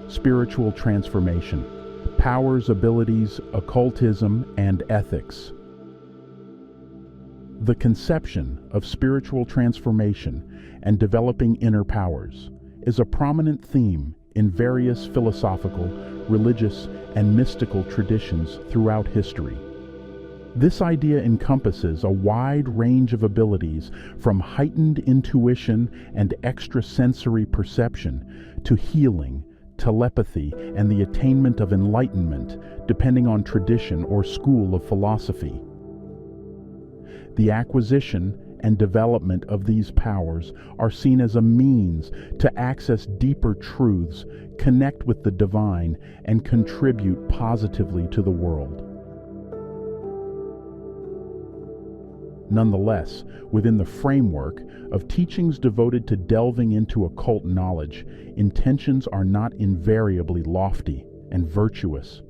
spiritual transformation, powers, abilities, occultism, and ethics. The conception of spiritual transformation and developing inner powers is a prominent theme in various philosophical, religious, and mystical traditions throughout history. This idea encompasses a wide range of abilities from heightened intuition and extrasensory perception to healing, telepathy, and the attainment of enlightenment, depending on tradition or school of philosophy. The acquisition and development of these powers are seen as a means to access deeper truths, connect with the divine, and contribute positively to the world. Nonetheless, within the framework of teachings devoted to delving into occult knowledge, intentions are not invariably lofty and virtuous.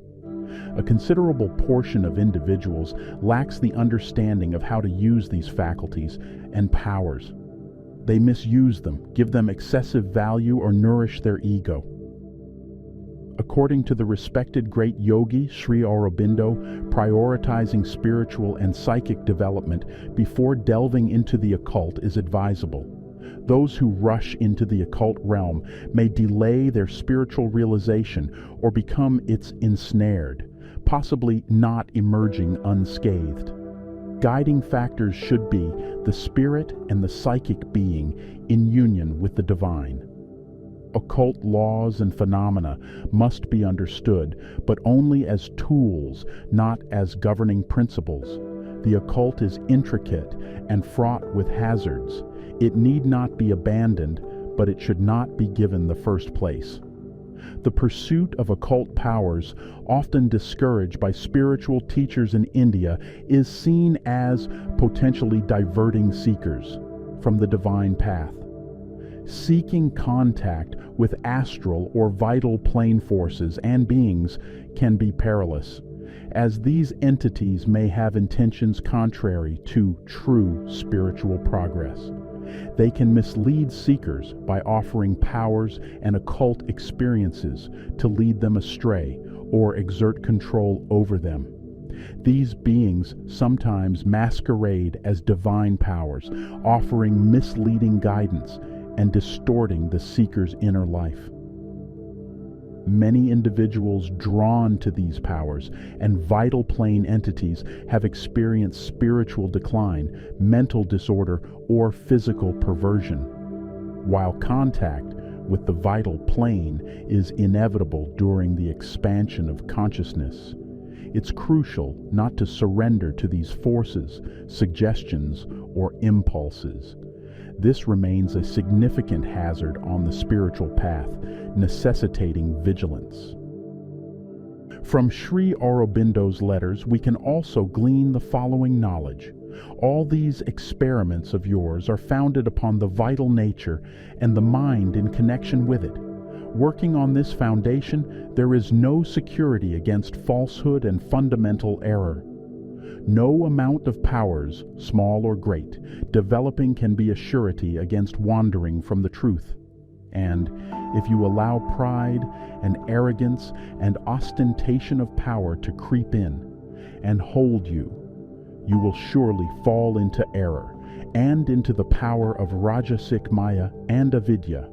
A considerable portion of individuals lacks the understanding of how to use these faculties and powers. They misuse them, give them excessive value, or nourish their ego. According to the respected great yogi Sri Aurobindo, prioritizing spiritual and psychic development before delving into the occult is advisable. Those who rush into the occult realm may delay their spiritual realization or become its ensnared, possibly not emerging unscathed. Guiding factors should be the spirit and the psychic being in union with the divine. Occult laws and phenomena must be understood, but only as tools, not as governing principles. The occult is intricate and fraught with hazards. It need not be abandoned, but it should not be given the first place. The pursuit of occult powers, often discouraged by spiritual teachers in India, is seen as potentially diverting seekers from the divine path. Seeking contact with astral or vital plane forces and beings can be perilous, as these entities may have intentions contrary to true spiritual progress. They can mislead seekers by offering powers and occult experiences to lead them astray or exert control over them. These beings sometimes masquerade as divine powers, offering misleading guidance and distorting the seeker's inner life. Many individuals drawn to these powers and vital plane entities have experienced spiritual decline, mental disorder, or physical perversion. While contact with the vital plane is inevitable during the expansion of consciousness, it's crucial not to surrender to these forces, suggestions, or impulses. This remains a significant hazard on the spiritual path, necessitating vigilance. From Sri Aurobindo's letters, we can also glean the following knowledge. All these experiments of yours are founded upon the vital nature and the mind in connection with it. Working on this foundation, there is no security against falsehood and fundamental error. No amount of powers, small or great, developing can be a surety against wandering from the truth. And if you allow pride and arrogance and ostentation of power to creep in and hold you, you will surely fall into error and into the power of Rajasic Maya and Avidya.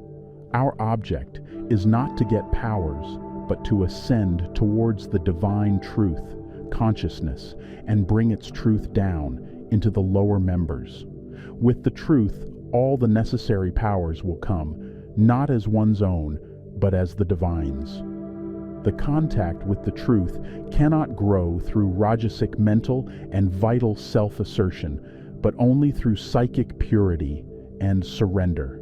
Our object is not to get powers, but to ascend towards the divine truth, consciousness, and bring its truth down into the lower members. With the truth, all the necessary powers will come, not as one's own, but as the divine's. The contact with the truth cannot grow through Rajasic mental and vital self-assertion, but only through psychic purity and surrender.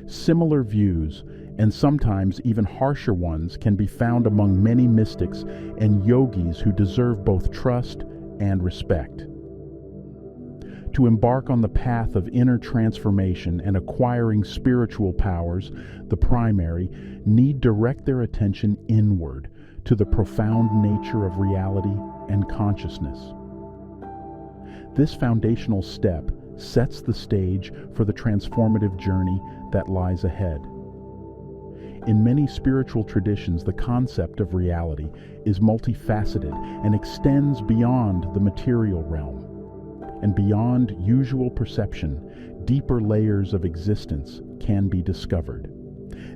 Similar views, and sometimes even harsher ones, can be found among many mystics and yogis who deserve both trust and respect. To embark on the path of inner transformation and acquiring spiritual powers, the primary, need direct their attention inward to the profound nature of reality and consciousness. This foundational step sets the stage for the transformative journey that lies ahead. In many spiritual traditions, the concept of reality is multifaceted and extends beyond the material realm. And beyond usual perception, deeper layers of existence can be discovered.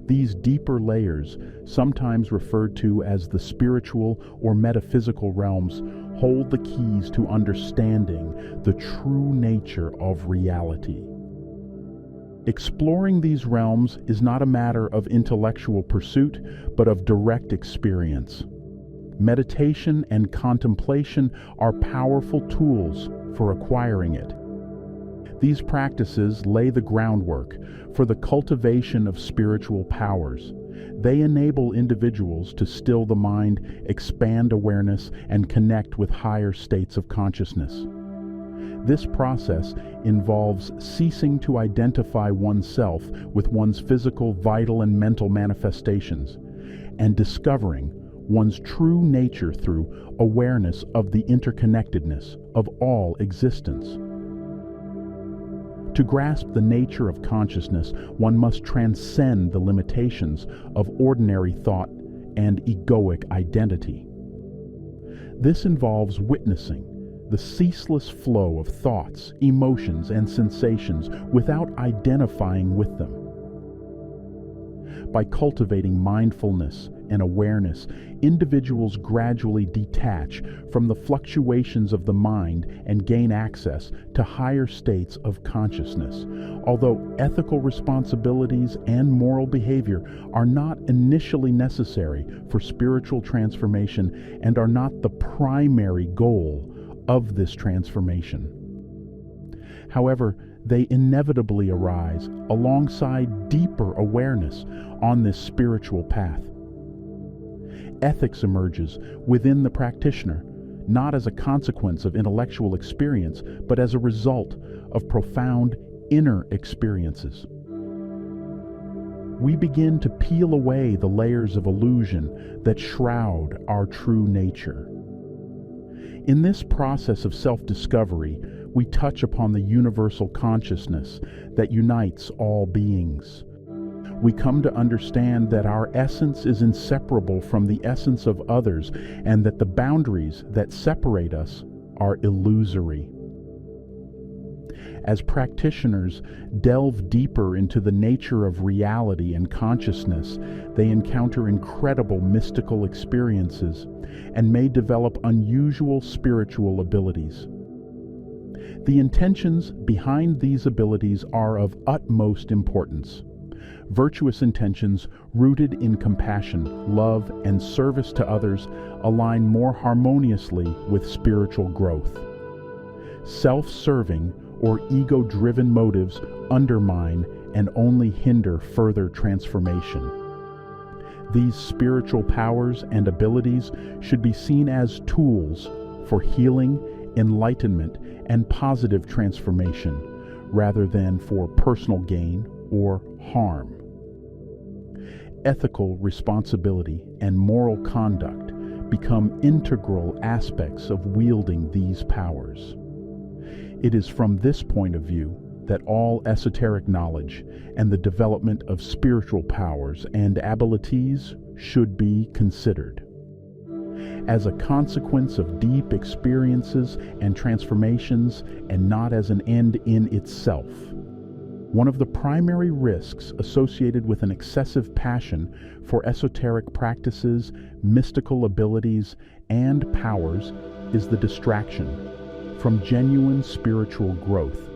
These deeper layers, sometimes referred to as the spiritual or metaphysical realms, hold the keys to understanding the true nature of reality. Exploring these realms is not a matter of intellectual pursuit, but of direct experience. Meditation and contemplation are powerful tools for acquiring it. These practices lay the groundwork for the cultivation of spiritual powers. They enable individuals to still the mind, expand awareness, and connect with higher states of consciousness. This process involves ceasing to identify oneself with one's physical, vital, and mental manifestations, and discovering one's true nature through awareness of the interconnectedness of all existence. To grasp the nature of consciousness, one must transcend the limitations of ordinary thought and egoic identity. This involves witnessing the ceaseless flow of thoughts, emotions, and sensations without identifying with them. By cultivating mindfulness and awareness, individuals gradually detach from the fluctuations of the mind and gain access to higher states of consciousness. Although ethical responsibilities and moral behavior are not initially necessary for spiritual transformation and are not the primary goal of this transformation. However, they inevitably arise alongside deeper awareness on this spiritual path. Ethics emerges within the practitioner, not as a consequence of intellectual experience, but as a result of profound inner experiences. We begin to peel away the layers of illusion that shroud our true nature. In this process of self-discovery, we touch upon the universal consciousness that unites all beings. We come to understand that our essence is inseparable from the essence of others, and that the boundaries that separate us are illusory. As practitioners delve deeper into the nature of reality and consciousness, they encounter incredible mystical experiences and may develop unusual spiritual abilities. The intentions behind these abilities are of utmost importance. Virtuous intentions rooted in compassion, love, and service to others align more harmoniously with spiritual growth. Self-serving or ego-driven motives undermine and only hinder further transformation. These spiritual powers and abilities should be seen as tools for healing, enlightenment, and positive transformation, rather than for personal gain or harm. Ethical responsibility and moral conduct become integral aspects of wielding these powers. It is from this point of view that all esoteric knowledge and the development of spiritual powers and abilities should be considered. As a consequence of deep experiences and transformations, and not as an end in itself. One of the primary risks associated with an excessive passion for esoteric practices, mystical abilities, and powers is the distraction from genuine spiritual growth.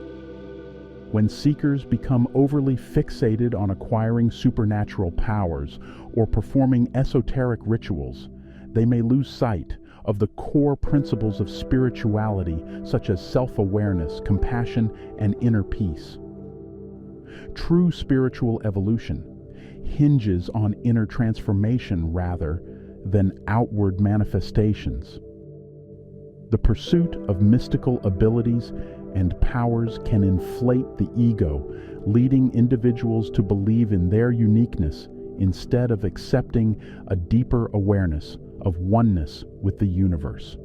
When seekers become overly fixated on acquiring supernatural powers or performing esoteric rituals, they may lose sight of the core principles of spirituality, such as self-awareness, compassion, and inner peace. True spiritual evolution hinges on inner transformation rather than outward manifestations. The pursuit of mystical abilities and powers can inflate the ego, leading individuals to believe in their uniqueness instead of accepting a deeper awareness of oneness with the universe.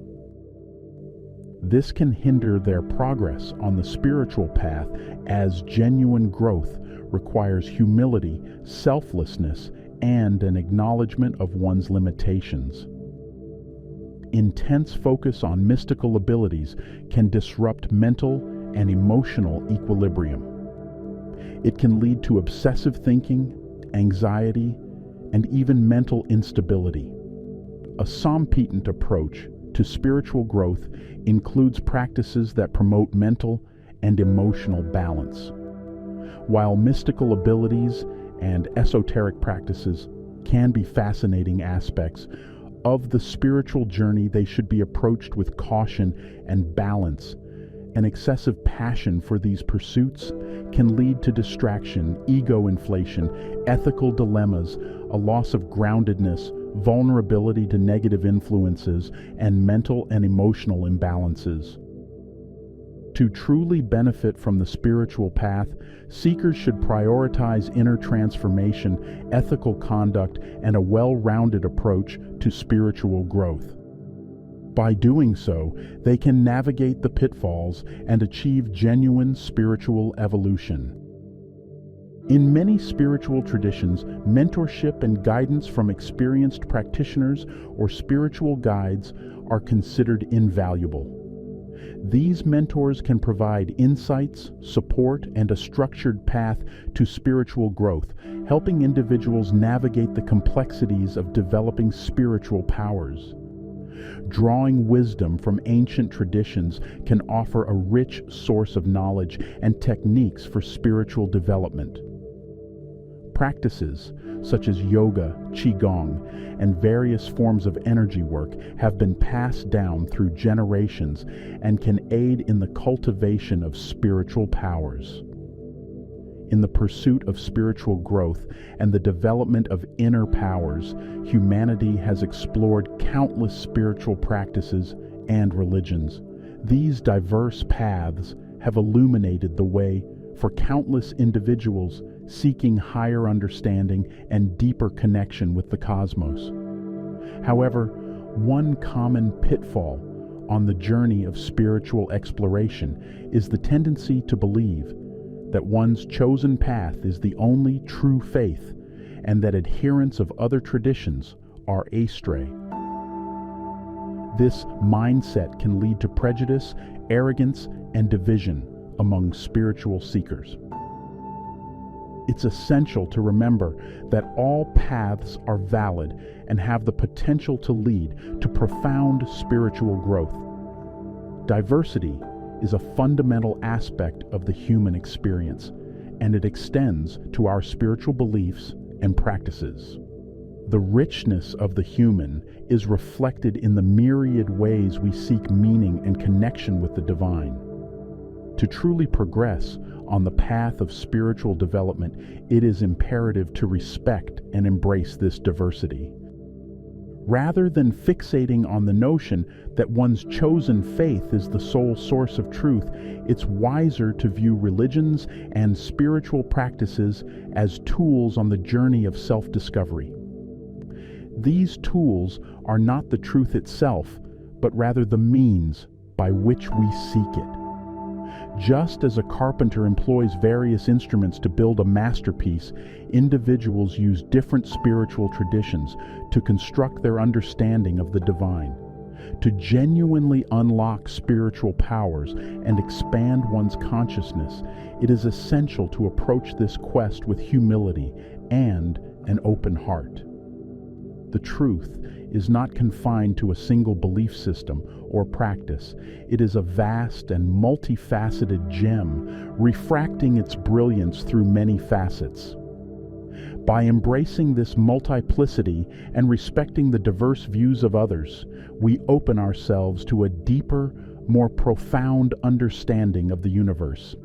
This can hinder their progress on the spiritual path, as genuine growth requires humility, selflessness, and an acknowledgement of one's limitations. Intense focus on mystical abilities can disrupt mental and emotional equilibrium. It can lead to obsessive thinking, anxiety, and even mental instability. A Sampitant approach to spiritual growth includes practices that promote mental and emotional balance. While mystical abilities and esoteric practices can be fascinating aspects of the spiritual journey, they should be approached with caution and balance. An excessive passion for these pursuits can lead to distraction, ego inflation, ethical dilemmas, a loss of groundedness, vulnerability to negative influences, and mental and emotional imbalances. To truly benefit from the spiritual path, seekers should prioritize inner transformation, ethical conduct, and a well-rounded approach to spiritual growth. By doing so, they can navigate the pitfalls and achieve genuine spiritual evolution. In many spiritual traditions, mentorship and guidance from experienced practitioners or spiritual guides are considered invaluable. These mentors can provide insights, support, and a structured path to spiritual growth, helping individuals navigate the complexities of developing spiritual powers. Drawing wisdom from ancient traditions can offer a rich source of knowledge and techniques for spiritual development. Practices such as yoga, qigong, and various forms of energy work have been passed down through generations and can aid in the cultivation of spiritual powers. In the pursuit of spiritual growth and the development of inner powers, humanity has explored countless spiritual practices and religions. These diverse paths have illuminated the way for countless individuals seeking higher understanding and deeper connection with the cosmos. However, one common pitfall on the journey of spiritual exploration is the tendency to believe that one's chosen path is the only true faith and that adherents of other traditions are astray. This mindset can lead to prejudice, arrogance, and division among spiritual seekers. It's essential to remember that all paths are valid and have the potential to lead to profound spiritual growth. Diversity is a fundamental aspect of the human experience, and it extends to our spiritual beliefs and practices. The richness of the human is reflected in the myriad ways we seek meaning and connection with the divine. To truly progress on the path of spiritual development, it is imperative to respect and embrace this diversity. Rather than fixating on the notion that one's chosen faith is the sole source of truth, it's wiser to view religions and spiritual practices as tools on the journey of self-discovery. These tools are not the truth itself, but rather the means by which we seek it. Just as a carpenter employs various instruments to build a masterpiece, individuals use different spiritual traditions to construct their understanding of the divine. To genuinely unlock spiritual powers and expand one's consciousness, it is essential to approach this quest with humility and an open heart. The truth is not confined to a single belief system or practice. It is a vast and multifaceted gem, refracting its brilliance through many facets. By embracing this multiplicity and respecting the diverse views of others, we open ourselves to a deeper, more profound understanding of the universe.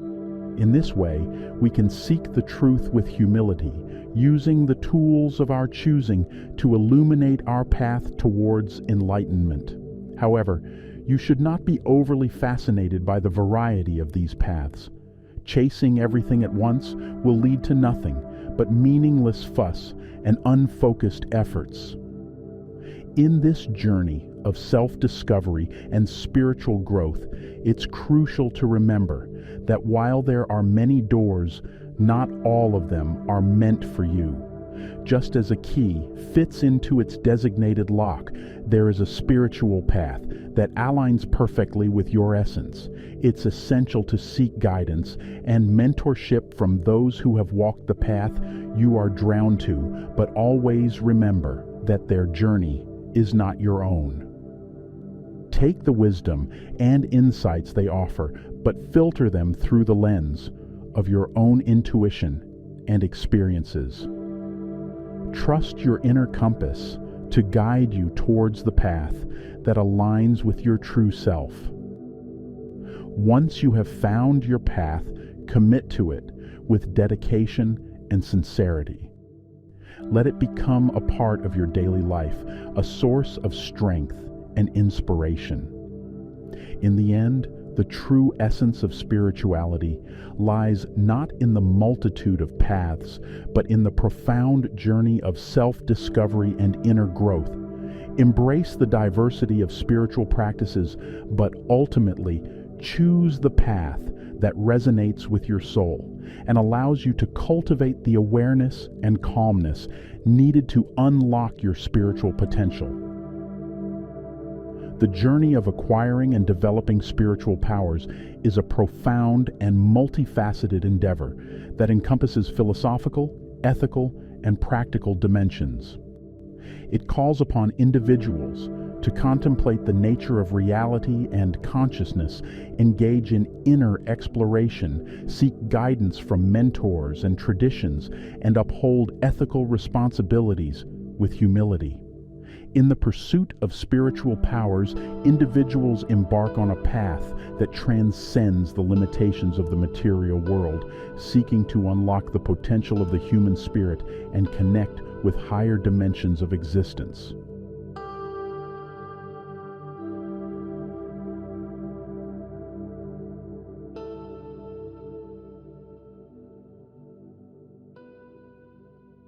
In this way, we can seek the truth with humility, using the tools of our choosing to illuminate our path towards enlightenment. However, you should not be overly fascinated by the variety of these paths. Chasing everything at once will lead to nothing but meaningless fuss and unfocused efforts. In this journey of self-discovery and spiritual growth, it's crucial to remember that while there are many doors, not all of them are meant for you. Just as a key fits into its designated lock, there is a spiritual path that aligns perfectly with your essence. It's essential to seek guidance and mentorship from those who have walked the path you are drawn to, but always remember that their journey is not your own. Take the wisdom and insights they offer, but filter them through the lens of your own intuition and experiences. Trust your inner compass to guide you towards the path that aligns with your true self. Once you have found your path, commit to it with dedication and sincerity. Let it become a part of your daily life, a source of strength and inspiration. In the end, the true essence of spirituality lies not in the multitude of paths, but in the profound journey of self-discovery and inner growth. Embrace the diversity of spiritual practices, but ultimately choose the path that resonates with your soul and allows you to cultivate the awareness and calmness needed to unlock your spiritual potential. The journey of acquiring and developing spiritual powers is a profound and multifaceted endeavor that encompasses philosophical, ethical, and practical dimensions. It calls upon individuals to contemplate the nature of reality and consciousness, engage in inner exploration, seek guidance from mentors and traditions, and uphold ethical responsibilities with humility. In the pursuit of spiritual powers, individuals embark on a path that transcends the limitations of the material world, seeking to unlock the potential of the human spirit and connect with higher dimensions of existence.